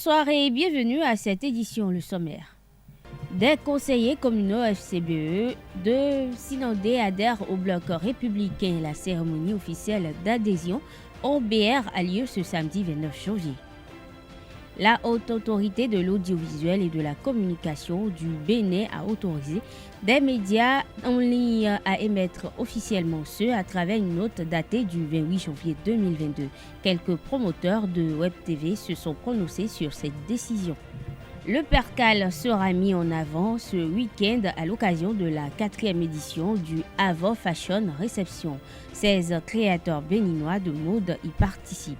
Bonsoir et bienvenue à cette édition, le sommaire. Des conseillers communaux FCBE de Sinandé adhèrent au bloc républicain. La cérémonie officielle d'adhésion au BR a lieu ce samedi 29 janvier. La Haute Autorité de l'Audiovisuel et de la Communication du Bénin a autorisé des médias en ligne à émettre officiellement ceux à travers une note datée du 28 janvier 2022. Quelques promoteurs de Web TV se sont prononcés sur cette décision. Le Percal sera mis en avant ce week-end à l'occasion de la 4e édition du Avo Fashion Reception. 16 créateurs béninois de mode y participent.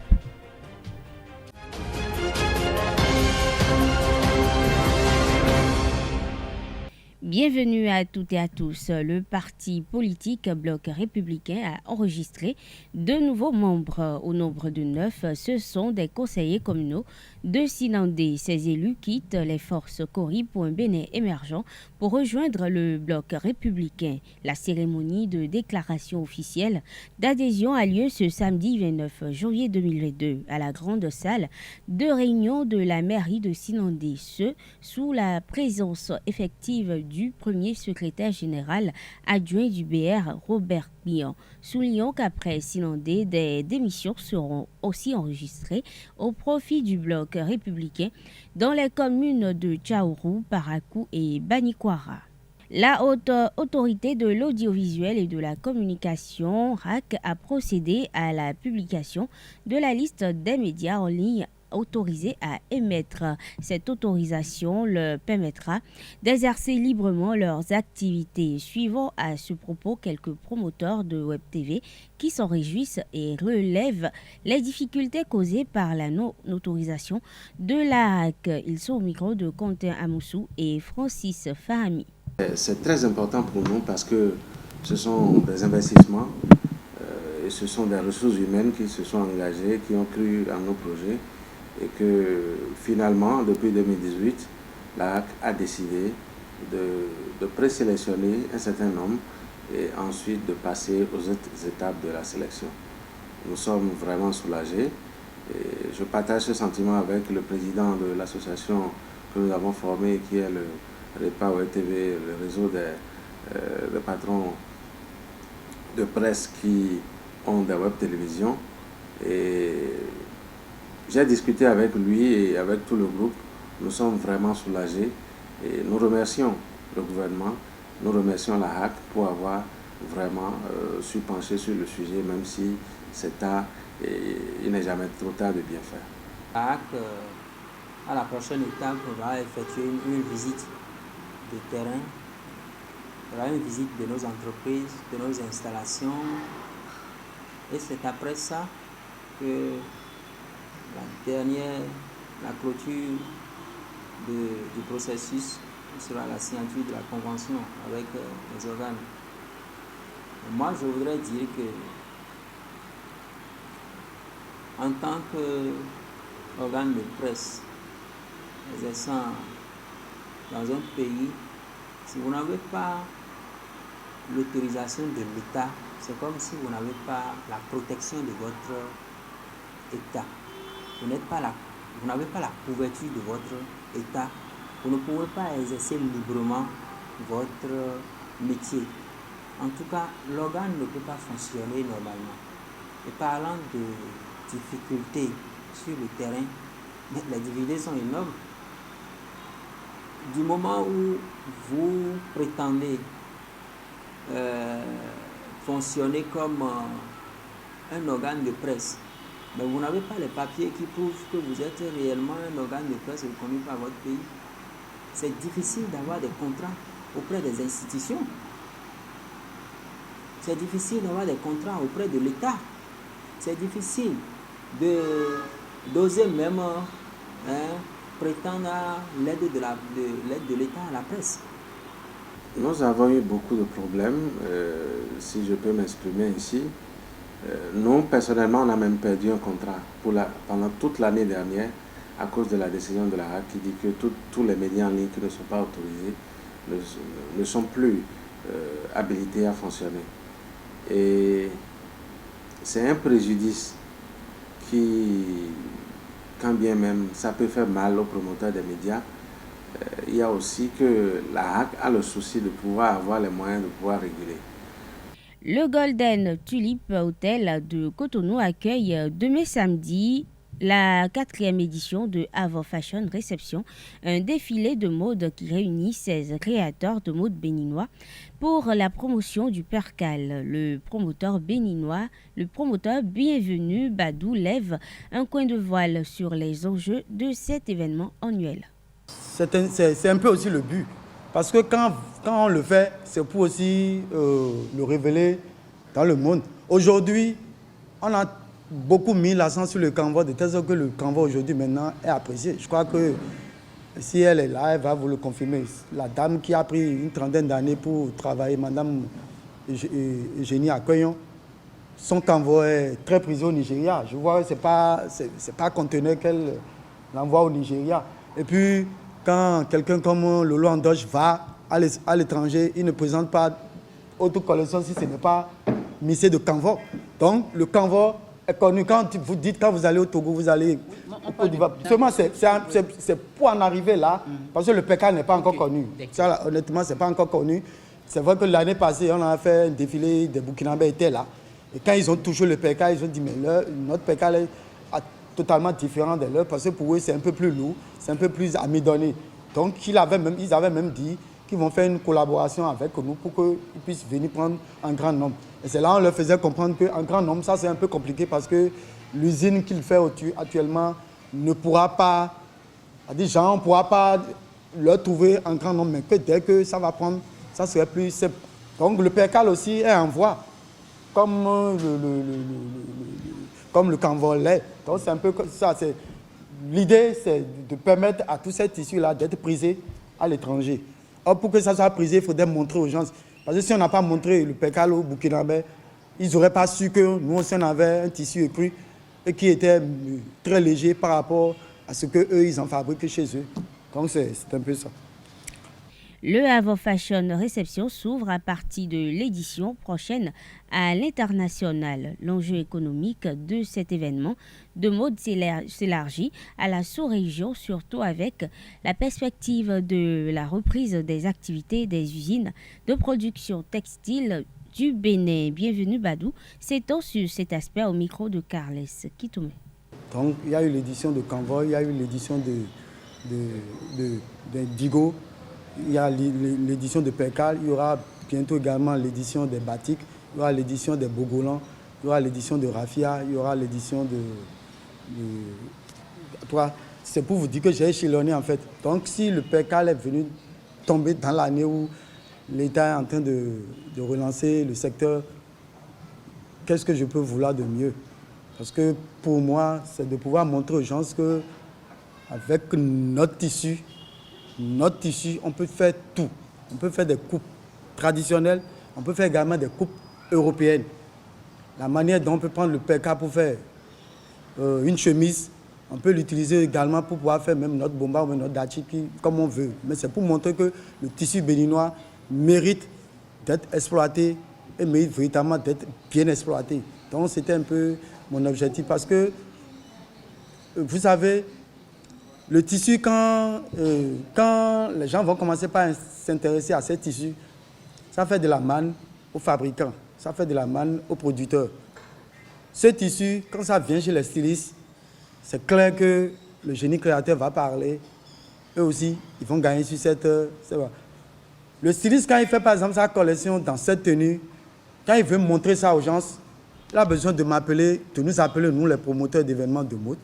Bienvenue à toutes et à tous. Le parti politique Bloc républicain a enregistré de nouveaux membres. Au nombre de 9, ce sont des conseillers communaux de Sinandé. Ces élus quittent les forces Cori pour un Bénin émergent pour rejoindre le Bloc républicain. La cérémonie de déclaration officielle d'adhésion a lieu ce samedi 29 janvier 2022 à la grande salle de réunion de la mairie de Sinandé. Ce sous la présence effective du premier secrétaire général adjoint du BR, Robert Bian. Soulignons qu'après Sinandé, des démissions seront aussi enregistrées au profit du bloc républicain dans les communes de Tchaourou, Parakou et Banikwara. La Haute Autorité de l'Audiovisuel et de la Communication, RAC, a procédé à la publication de la liste des médias en ligne autorisés à émettre. Cette autorisation leur permettra d'exercer librement leurs activités. Suivant à ce propos quelques promoteurs de Web TV qui s'en réjouissent et relèvent les difficultés causées par la non-autorisation de la RAC. Ils sont au micro de Quentin Amoussou et Francis Fahami. C'est très important pour nous parce que ce sont des investissements et ce sont des ressources humaines qui se sont engagées, qui ont cru en nos projets et que finalement, depuis 2018, la HAC a décidé de présélectionner un certain nombre et ensuite de passer aux autres étapes de la sélection. Nous sommes vraiment soulagés et je partage ce sentiment avec le président de l'association que nous avons formée qui est le REPA Web TV, le réseau des patrons de presse qui ont des web télévisions. Et j'ai discuté avec lui et avec tout le groupe. Nous sommes vraiment soulagés et nous remercions le gouvernement, nous remercions la HAC pour avoir vraiment su pencher sur le sujet, même si c'est tard et il n'est jamais trop tard de bien faire. La HAC, à la prochaine étape, va effectuer une visite de terrain. Il y aura une visite de nos entreprises, de nos installations. Et c'est après ça que la clôture du processus sera la signature de la convention avec les organes. Et moi, je voudrais dire que en tant qu'organe de presse exerçant dans un pays, si vous n'avez pas l'autorisation de l'État, c'est comme si vous n'avez pas la protection de votre État. Vous n'avez pas la couverture de votre État. Vous ne pouvez pas exercer librement votre métier. En tout cas, l'organe ne peut pas fonctionner normalement. Et parlant de difficultés sur le terrain, les difficultés sont énormes. Du moment où vous prétendez fonctionner comme un organe de presse, mais vous n'avez pas les papiers qui prouvent que vous êtes réellement un organe de presse reconnu par votre pays, c'est difficile d'avoir des contrats auprès des institutions. C'est difficile d'avoir des contrats auprès de l'État. C'est difficile d'oser même prétendre à l'aide de l'État à la presse. Nous avons eu beaucoup de problèmes, si je peux m'exprimer ici. Nous, personnellement, on a même perdu un contrat pendant toute l'année dernière à cause de la décision de la HAC qui dit que tous les médias en ligne qui ne sont pas autorisés ne sont plus habilités à fonctionner. Et c'est un préjudice quand bien même ça peut faire mal aux promoteurs des médias, il y a aussi que la HAC a le souci de pouvoir avoir les moyens de pouvoir réguler. Le Golden Tulip Hotel de Cotonou accueille demain samedi la 4e édition de Avo Fashion Réception, un défilé de mode qui réunit 16 créateurs de mode béninois pour la promotion du percal. Le promoteur Bienvenu Badou lève un coin de voile sur les enjeux de cet événement annuel. C'est un peu aussi le but. Parce que quand on le fait, c'est pour aussi le révéler dans le monde. Aujourd'hui, on a beaucoup mis l'accent sur le Canva, de telle sorte que le Canva aujourd'hui maintenant est apprécié. Je crois que si elle est là, elle va vous le confirmer. La dame qui a pris une trentaine d'années pour travailler, Madame Eugénie Akoyon, son Canva est très prisé au Nigeria. Je vois que ce n'est pas conteneur qu'elle l'envoie au Nigeria. Et puis, quand quelqu'un comme Lolo Andoche va à l'étranger, il ne présente pas autre collection si ce n'est pas missé de Canva. Donc, le Canva est connu. Quand vous allez au Togo, vous allez au Diva. Seulement, c'est pour en arriver là, parce que le PK n'est pas encore connu. Ça, honnêtement, ce n'est pas encore connu. C'est vrai que l'année passée, on a fait un défilé, des Burkinabés étaient là. Et quand ils ont touché le PK, ils ont dit, mais notre PK est totalement différent de leur, parce que pour eux, c'est un peu plus lourd, c'est un peu plus amidonné. Donc, ils avaient même dit qu'ils vont faire une collaboration avec nous pour qu'ils puissent venir prendre un grand nombre. Et c'est là qu'on leur faisait comprendre qu'un grand nombre, ça c'est un peu compliqué parce que l'usine qu'il fait actuellement ne pourra pas, on ne pourra pas leur trouver un grand nombre, mais que dès que ça va prendre, ça serait plus simple. Donc le percal aussi est en voie, comme le Canva l'est. Donc c'est un peu ça. L'idée, c'est de permettre à tous ces tissus-là d'être prisés à l'étranger. Or, pour que ça soit prisé, il faudrait montrer aux gens. Parce que si on n'a pas montré le percal au Burkinabé, ils n'auraient pas su que nous aussi on avait un tissu écru et qui était très léger par rapport à ce qu'eux, ils en fabriquent chez eux. Donc c'est un peu ça. Le Avo Fashion Réception s'ouvre à partir de l'édition prochaine à l'international. L'enjeu économique de cet événement de mode s'élargit à la sous-région, surtout avec la perspective de la reprise des activités des usines de production textile du Bénin. Bienvenue Badou, s'étend sur cet aspect au micro de Carles Kitoumé. Donc il y a eu l'édition de Canva, il y a eu l'édition de Digo, il y a l'édition de Percal, il y aura bientôt également l'édition des Batik, il y aura l'édition des Bogolans, il y aura l'édition de Rafia, il y aura l'édition de c'est pour vous dire que j'ai échelonné en fait. Donc si le Percal est venu tomber dans l'année où l'État est en train de relancer le secteur, qu'est-ce que je peux vouloir de mieux? Parce que pour moi, c'est de pouvoir montrer aux gens que avec notre tissu, on peut faire tout. On peut faire des coupes traditionnelles, on peut faire également des coupes européennes. La manière dont on peut prendre le PK pour faire une chemise, on peut l'utiliser également pour pouvoir faire même notre bomba ou notre dachi comme on veut. Mais c'est pour montrer que le tissu béninois mérite d'être exploité et mérite véritablement d'être bien exploité. Donc c'était un peu mon objectif parce que, vous savez, le tissu, quand les gens vont commencer par s'intéresser à ces tissus, ça fait de la manne aux fabricants, ça fait de la manne aux producteurs. Ce tissu, quand ça vient chez les stylistes, c'est clair que le génie créateur va parler. Eux aussi, ils vont gagner sur cette... Le styliste, quand il fait par exemple sa collection dans cette tenue, quand il veut montrer ça aux gens, il a besoin de nous appeler, nous les promoteurs d'événements de mode.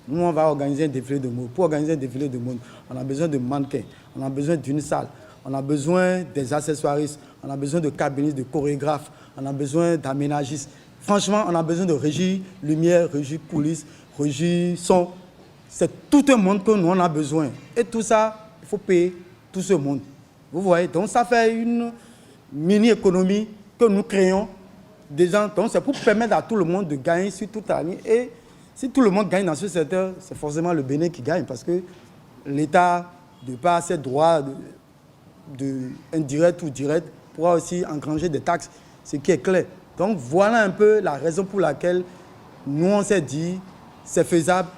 Nous, on va organiser un défilé de mode. Pour organiser un défilé de mode, on a besoin de mannequins, on a besoin d'une salle, on a besoin des accessoiristes, on a besoin de cabinistes, de chorégraphes, on a besoin d'aménagistes. Franchement, on a besoin de régie lumière, régie coulisses, régie son. C'est tout un monde que nous, on a besoin. Et tout ça, il faut payer tout ce monde. Vous voyez, donc ça fait une mini-économie que nous créons des gens. Donc c'est pour permettre à tout le monde de gagner sur toute l'année. Et si tout le monde gagne dans ce secteur, c'est forcément le Bénin qui gagne parce que l'État, de par ses droits indirects ou directs, pourra aussi engranger des taxes, ce qui est clair. Donc voilà un peu la raison pour laquelle nous on s'est dit c'est faisable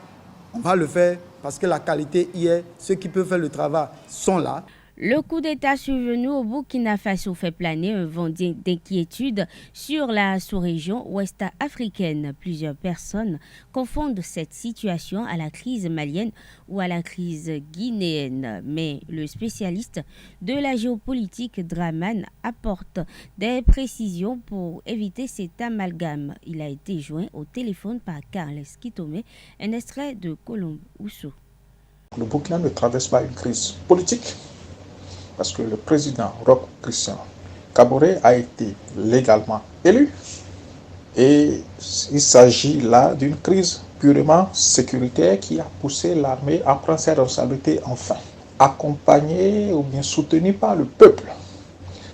On va le faire parce que la qualité y est. Ceux qui peuvent faire le travail sont là. Le coup d'État survenu au Burkina Faso fait planer un vent d'inquiétude sur la sous-région ouest africaine. Plusieurs personnes confondent cette situation à la crise malienne ou à la crise guinéenne. Mais le spécialiste de la géopolitique Draman apporte des précisions pour éviter cet amalgame. Il a été joint au téléphone par Carles Kitome, un extrait de Colombe Ousso. Le Burkina ne traverse pas une crise politique, parce que le président Roch Christian Kaboré a été légalement élu et il s'agit là d'une crise purement sécuritaire qui a poussé l'armée à prendre ses responsabilités enfin, accompagnée ou bien soutenue par le peuple.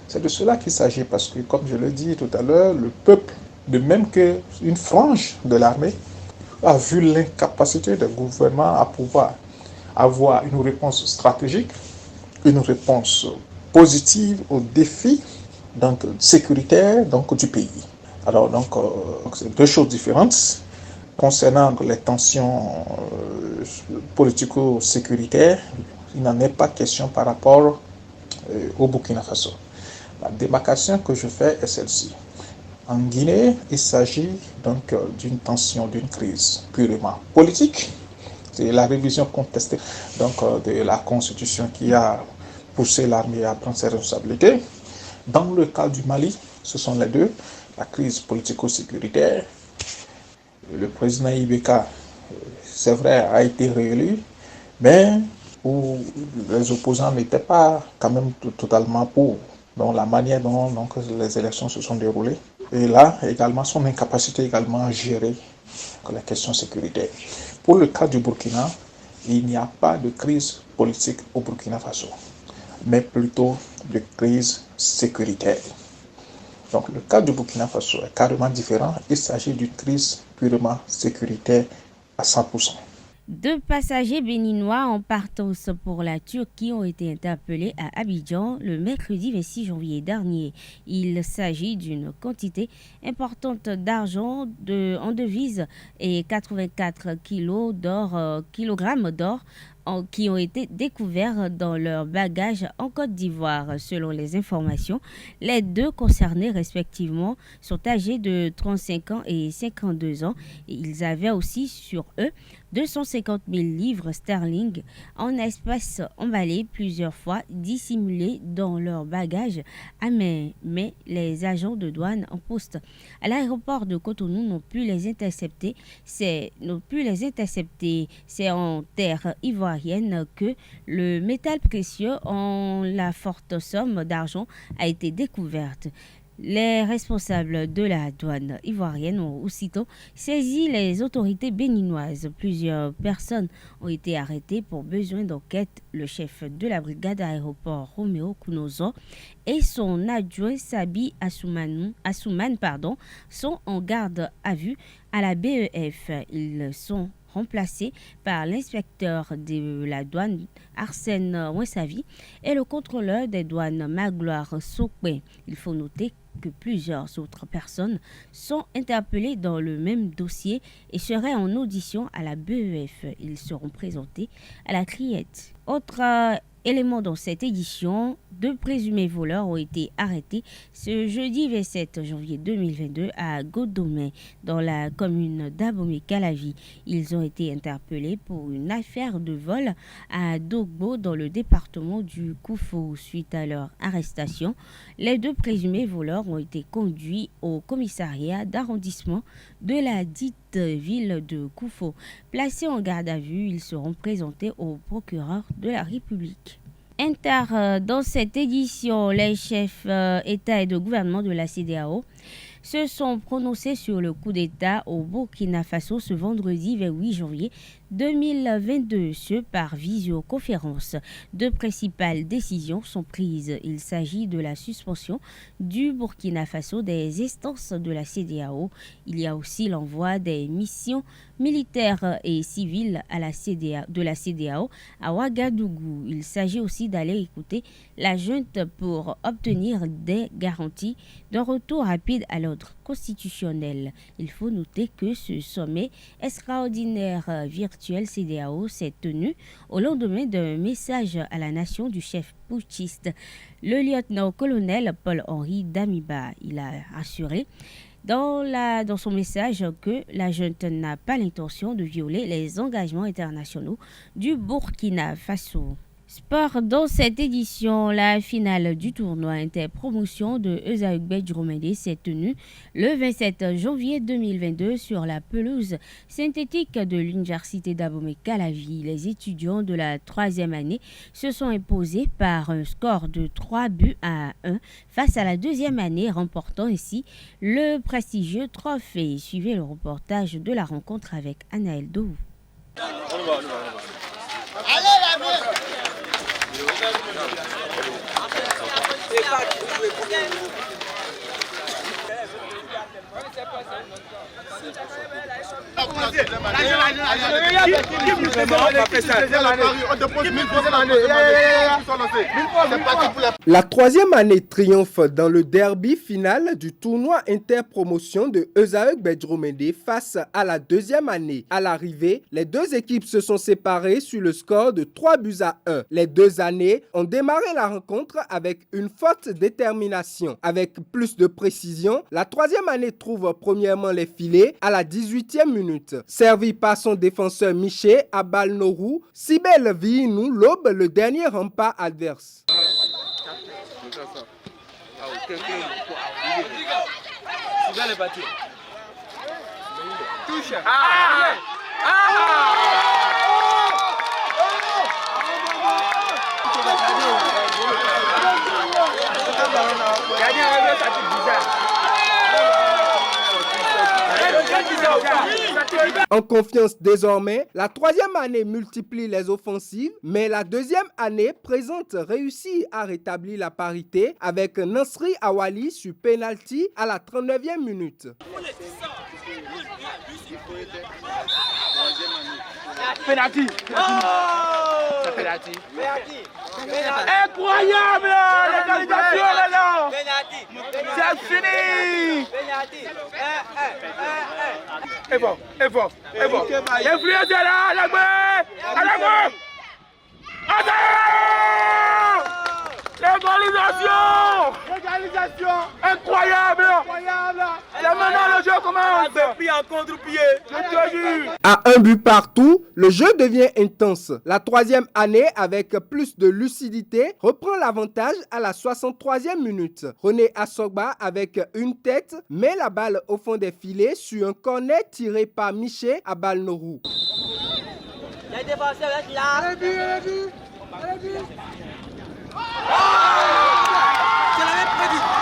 C'est de cela qu'il s'agit parce que, comme je le dis tout à l'heure, le peuple, de même qu'une frange de l'armée, a vu l'incapacité du gouvernement à pouvoir avoir une réponse stratégique, une réponse positive aux défis sécuritaires du pays. Alors c'est deux choses différentes. Concernant les tensions politico-sécuritaires, il n'en est pas question par rapport au Burkina Faso. La démarcation que je fais est celle-ci. En Guinée, il s'agit d'une tension, d'une crise purement politique. C'est la révision contestée de la Constitution qui a poussé l'armée à prendre ses responsabilités. Dans le cas du Mali, ce sont les deux, la crise politico-sécuritaire. Le président Ibeka, c'est vrai, a été réélu, mais où les opposants n'étaient pas quand même totalement pour. Donc la manière dont les élections se sont déroulées. Et là, également, son incapacité également à gérer les questions sécuritaires. Pour le cas du Burkina, il n'y a pas de crise politique au Burkina Faso, mais plutôt de crise sécuritaire. Donc le cas du Burkina Faso est carrément différent. Il s'agit d'une crise purement sécuritaire à 100%. Deux passagers béninois en partance pour la Turquie ont été interpellés à Abidjan le mercredi 26 janvier dernier. Il s'agit d'une quantité importante d'argent en devises et 84 kilogrammes d'or qui ont été découverts dans leur bagage en Côte d'Ivoire. Selon les informations, les deux concernés respectivement sont âgés de 35 ans et 52 ans. Ils avaient aussi sur eux 250 000 livres sterling en espèces emballées plusieurs fois, dissimulées dans leur bagage à main. Mais les agents de douane en poste à l'aéroport de Cotonou n'ont pu les intercepter. C'est en terre ivoirienne que le métal précieux en la forte somme d'argent a été découverte. Les responsables de la douane ivoirienne ont aussitôt saisi les autorités béninoises. Plusieurs personnes ont été arrêtées pour besoin d'enquête. Le chef de la brigade aéroport Roméo Kounozo et son adjoint Sabi Assouman sont en garde à vue à la BEF. Ils sont remplacés par l'inspecteur de la douane Arsène Wensavi et le contrôleur des douanes Magloire Sokwe. Il faut noter que plusieurs autres personnes sont interpellées dans le même dossier et seraient en audition à la BEF. Ils seront présentés à la criette. Autre élément dans cette édition, deux présumés voleurs ont été arrêtés ce jeudi 27 janvier 2022 à Godomé, dans la commune d'Abomey-Calavi. Ils ont été interpellés pour une affaire de vol à Dogbo dans le département du Koufo. Suite à leur arrestation, les deux présumés voleurs ont été conduits au commissariat d'arrondissement de la dite ville de Koufo. Placés en garde à vue, ils seront présentés au procureur de la République. Dans cette édition, les chefs État et de gouvernement de la CEDEAO se sont prononcés sur le coup d'État au Burkina Faso ce vendredi 28 janvier 2022, ce par visioconférence. Deux principales décisions sont prises. Il s'agit de la suspension du Burkina Faso des instances de la CEDEAO. Il y a aussi l'envoi des missions militaires et civiles de la CEDEAO à Ouagadougou. Il s'agit aussi d'aller écouter la junte pour obtenir des garanties d'un retour rapide à leur l'ordre constitutionnel. Il faut noter que ce sommet extraordinaire virtuel CEDEAO s'est tenu au lendemain d'un message à la nation du chef putschiste, le lieutenant-colonel Paul-Henri Damiba. Il a assuré dans son message que la junte n'a pas l'intention de violer les engagements internationaux du Burkina Faso. Sport, dans cette édition, la finale du tournoi interpromotion de Esaugbe Dromedé s'est tenue le 27 janvier 2022 sur la pelouse synthétique de l'Université d'Abomey-Calavi. Les étudiants de la 3e année se sont imposés par un score de 3-1 face à la 2e année, remportant ainsi le prestigieux trophée. Suivez le reportage de la rencontre avec Anaël Dou. La 3e année triomphe dans le derby final du tournoi interpromotion de Esaugbe Dromedé face à la 2e année. À l'arrivée, les deux équipes se sont séparées sur le score de 3-1. Les deux années ont démarré la rencontre avec une forte détermination. Avec plus de précision, la 3e année trouve premièrement les filets à la 18e minute. Servi par son défenseur Miché à Balnorou, Sibel Viinou lobe le dernier rempart adverse. En confiance désormais, la 3e année multiplie les offensives, mais la 2e année présente réussit à rétablir la parité avec Nasri Awali sur penalty à la 39e minute. Penalty. Incroyable l'égalisation là. C'est fini. Et bon. Influence là, la main. Légalisation. Incroyable. C'est maintenant le jeu commence. Pris en contre-pied. Je te jure. À un but partout, le jeu devient intense. La 3e année, avec plus de lucidité, reprend l'avantage à la 63e minute. René Assogba, avec une tête, met la balle au fond des filets sur un corner tiré par Miché à Balnorou. Les défenseurs restent là. Je l'avais prédit.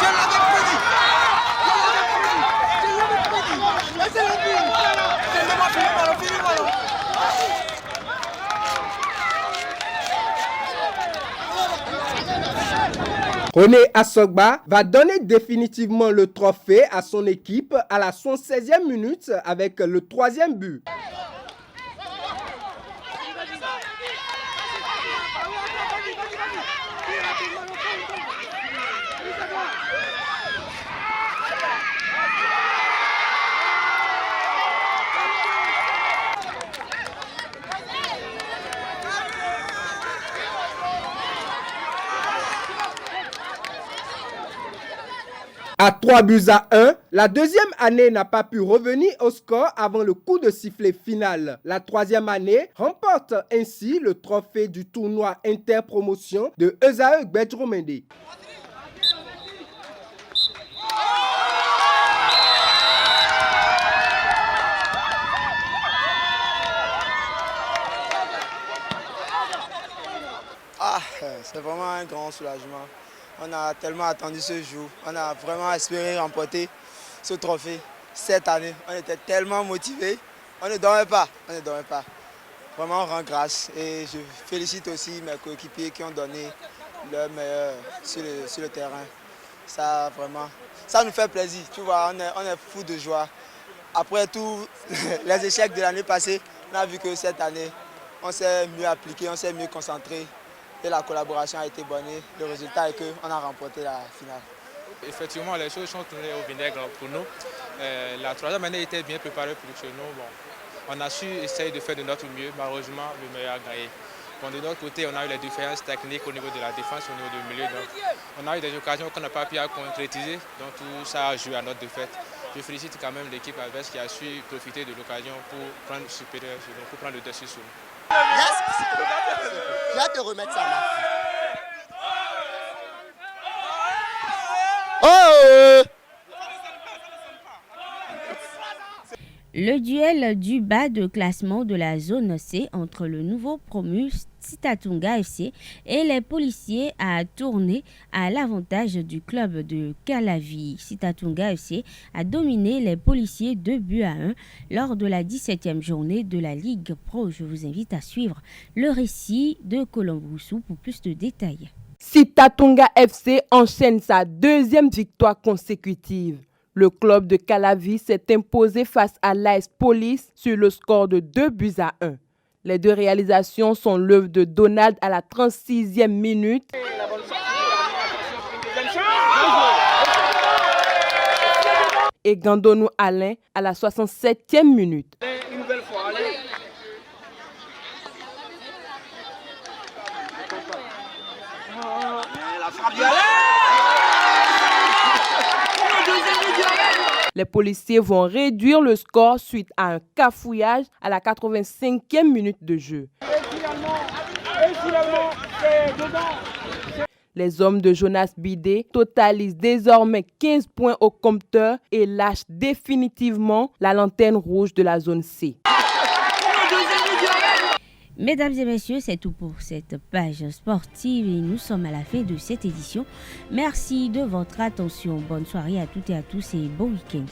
René Assogba va donner définitivement le trophée à son équipe à la 76e minute avec le 3e but. À 3-1, la 2e année n'a pas pu revenir au score avant le coup de sifflet final. La 3e année remporte ainsi le trophée du tournoi interpromotion de Esaugbe Dromedé. C'est vraiment un grand soulagement. On a tellement attendu ce jour. On a vraiment espéré remporter ce trophée cette année. On était tellement motivés. On ne dormait pas. Vraiment, on rend grâce. Et je félicite aussi mes coéquipiers qui ont donné leur meilleur sur le terrain. Ça, vraiment, ça nous fait plaisir. Tu vois, on est fou de joie. Après tous les échecs de l'année passée, on a vu que cette année, on s'est mieux appliqué, on s'est mieux concentré. Et la collaboration a été bonne. Le résultat est qu'on a remporté la finale. Effectivement, les choses sont tournées au vinaigre pour nous. La troisième année était bien préparée pour nous. Bon, on a su essayer de faire de notre mieux. Malheureusement, le meilleur a gagné. Bon, de notre côté, on a eu les différences techniques au niveau de la défense, au niveau du milieu. Donc, on a eu des occasions qu'on n'a pas pu concrétiser. Donc tout ça a joué à notre défaite. Je félicite quand même l'équipe adverse qui a su profiter de l'occasion pour prendre le dessus sur nous. Je vais te remettre ça là. Le duel du bas de classement de la zone C entre le nouveau promu Sitatunga FC et les policiers a tourné à l'avantage du club de Calavi. Sitatunga FC a dominé les policiers 2-1 lors de la 17e journée de la Ligue Pro. Je vous invite à suivre le récit de Colomboussou pour plus de détails. Sitatunga FC enchaîne sa deuxième victoire consécutive. Le club de Calavi s'est imposé face à l'AS Police sur le score de 2-1. Les deux réalisations sont l'œuvre de Donald à la 36e minute et Gandonou Alain à la 67e minute. Les policiers vont réduire le score suite à un cafouillage à la 85e minute de jeu. Les hommes de Jonas Bidé totalisent désormais 15 points au compteur et lâchent définitivement la lanterne rouge de la zone C. Mesdames et messieurs, c'est tout pour cette page sportive et nous sommes à la fin de cette édition. Merci de votre attention. Bonne soirée à toutes et à tous et bon week-end.